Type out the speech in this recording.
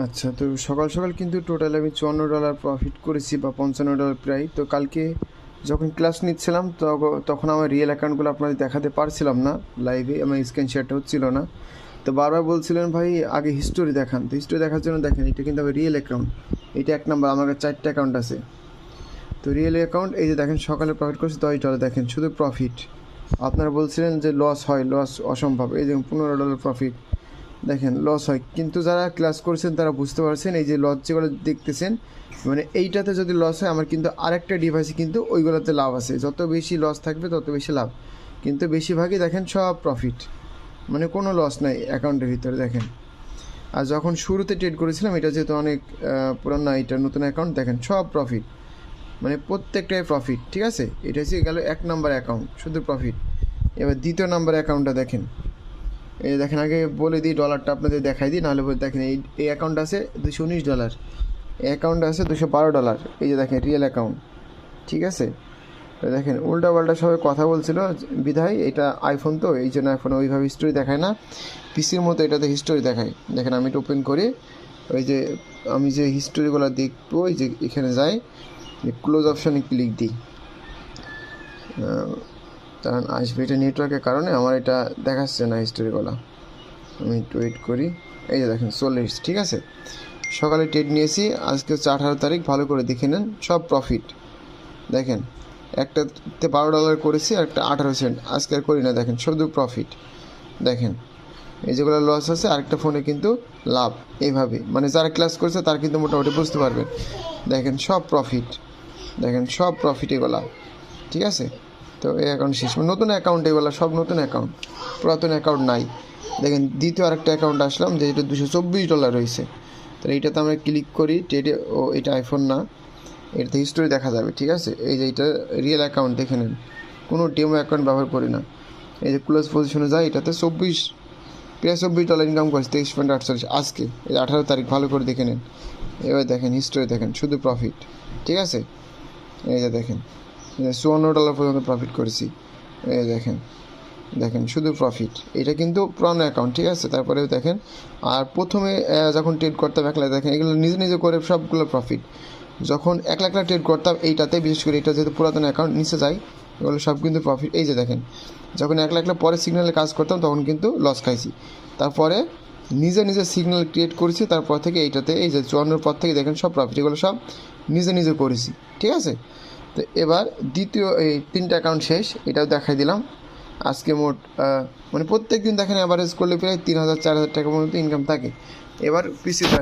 আচ্ছা, তো সকাল সকাল কিন্তু টোটাল আমি $54 প্রফিট করেছি বা $55 প্রায়। তো কালকে যখন ক্লাস নিচ্ছিলাম তখন আমার রিয়েল অ্যাকাউন্টগুলো আপনাদের দেখাতে পারছিলাম না লাইভে, আমার স্ক্রিন শেয়ারটা হচ্ছিল না। তো বারবার বলছিলেন ভাই আগে হিস্টোরি দেখান, তো হিস্টোরি দেখার জন্য দেখেন এটা কিন্তু আমার রিয়েল অ্যাকাউন্ট। এটা 1 নাম্বার, আমার কাছে 4টা অ্যাকাউন্ট আছে। তো রিয়েল অ্যাকাউন্ট এই যে দেখেন সকালে প্রফিট করছি $10, দেখেন শুধু প্রফিট। আপনারা বলছিলেন যে লস হয়, লস অসম্ভব, এই দেখুন $15 প্রফিট। দেখেন লস হয়, কিন্তু যারা ক্লাস করছেন তারা বুঝতে পারছেন এই যে লস যেগুলো দেখতেছেন, মানে এইটাতে যদি লস হয় আমার কিন্তু আরেকটা ডিভাইসে কিন্তু ওইগুলোতে লাভ আছে। যত বেশি লস থাকবে তত বেশি লাভ, কিন্তু বেশিরভাগই দেখেন সব প্রফিট, মানে কোনো লস নাই অ্যাকাউন্টের ভিতরে দেখেন। আর যখন শুরুতে ট্রেড করেছিলাম, এটা যেহেতু অনেক পুরানো, এটা নতুন অ্যাকাউন্ট, দেখেন সব প্রফিট, মানে প্রত্যেকটাই প্রফিট। ঠিক আছে, এটা হচ্ছে গেল 1 নাম্বার অ্যাকাউন্ট, শুধু প্রফিট। এবার 2য় নাম্বার অ্যাকাউন্টটা দেখেন। এই দেখেন, আগে বলে দিই ডলারটা আপনাদের দেখাই দিই, নাহলে দেখেন এই অ্যাকাউন্ট আছে $219, এই অ্যাকাউন্ট আছে $212। এই যে দেখেন রিয়েল অ্যাকাউন্ট। ঠিক আছে, তো দেখেন উল্টা পাল্টা সবাই কথা বলছিল বিধায়, এটা আইফোন তো এই জন্য আইফোন ওইভাবে হিস্টোরি দেখায় না, পিসির মতো এটাতে হিস্টোরি দেখায়। দেখেন আমি এটা ওপেন করি, ওই যে আমি যে হিস্টোরিগুলো দেখবো, এই যে এখানে যাই, ক্লোজ অপশানে ক্লিক দিই, কারণ আসবে, এটা নেটওয়ার্কের কারণে আমার এটা দেখাচ্ছে না হিস্টোরিগুলো। আমি একটু ওয়েট করি। এই যে দেখেন চলে এসেছে। ঠিক আছে, সকালে ট্রেড নিয়েছি, আজকে হচ্ছে 18 তারিখ, ভালো করে দেখে নেন, সব প্রফিট। দেখেন একটাতে $12 করেছি, আর একটা 18 সেন্ট, আজকে আর করি না, দেখেন শুধু প্রফিট। দেখেন এই যেগুলো লস আছে, আরেকটা ফোনে কিন্তু লাভ। এইভাবে মানে যারা ক্লাস করছে তারা কিন্তু মোটামুটি বুঝতে পারবেন। দেখেন সব প্রফিট, দেখেন সব প্রফিট এগুলা। ঠিক আছে, তো এই অ্যাকাউন্ট শেষ, নতুন অ্যাকাউন্ট এগুলো সব নতুন অ্যাকাউন্ট, পুরাতন অ্যাকাউন্ট নাই। দেখেন দ্বিতীয় আরেকটা অ্যাকাউন্ট আসলাম, যে এটা $224 রয়েছে। তো এইটাতে আমরা ক্লিক করি ট্রেডে, ও এটা আইফোন না, এটাতে হিস্টোরি দেখা যাবে। ঠিক আছে, এই যে এটা রিয়েল অ্যাকাউন্ট, দেখে নেন, কোনো ডেমো অ্যাকাউন্ট ব্যবহার করি না। এই যে ক্লোজ পজিশনে যায়, এটাতে প্রায় $24 ইনকাম করেছে, 23.48 আজকে, এই 18 তারিখ, ভালো করে দেখে নেন। এবার দেখেন হিস্টোরি, দেখেন শুধু প্রফিট। ঠিক আছে, এই যে দেখেন $54 পর্যন্ত প্রফিট করেছি। এই দেখেন, দেখেন শুধু প্রফিট। এটা কিন্তু পুরানো অ্যাকাউন্ট। ঠিক আছে, তারপরে দেখেন, আর প্রথমে যখন ট্রেড করতাম একলা, দেখেন এগুলো নিজে নিজে করে সবগুলো প্রফিট। যখন একলা একলা ট্রেড করতাম এইটাতে, বিশেষ করে এটা যেহেতু পুরাতন অ্যাকাউন্ট, নিচে যাই, এগুলো সব কিন্তু প্রফিট। এই যে দেখেন, যখন একলা একলা পরে সিগন্যালে কাজ করতাম তখন কিন্তু লস খাইছি, তারপরে নিজে নিজে সিগন্যাল ক্রিয়েট করেছি, তারপর থেকে এইটাতে এই যে 54 পর থেকে দেখেন সব প্রফিট, এগুলো সব নিজে নিজে করেছি। ঠিক আছে, তো এবার দ্বিতীয় এই 3টা অ্যাকাউন্ট শেষ, এটাও দেখাই দিলাম। আজকে মোট মানে প্রত্যেক দিন দেখেন অ্যাভারেজ করলে প্রায় 3,000-4,000 টাকা পর্যন্ত ইনকাম থাকে। এবার পিসি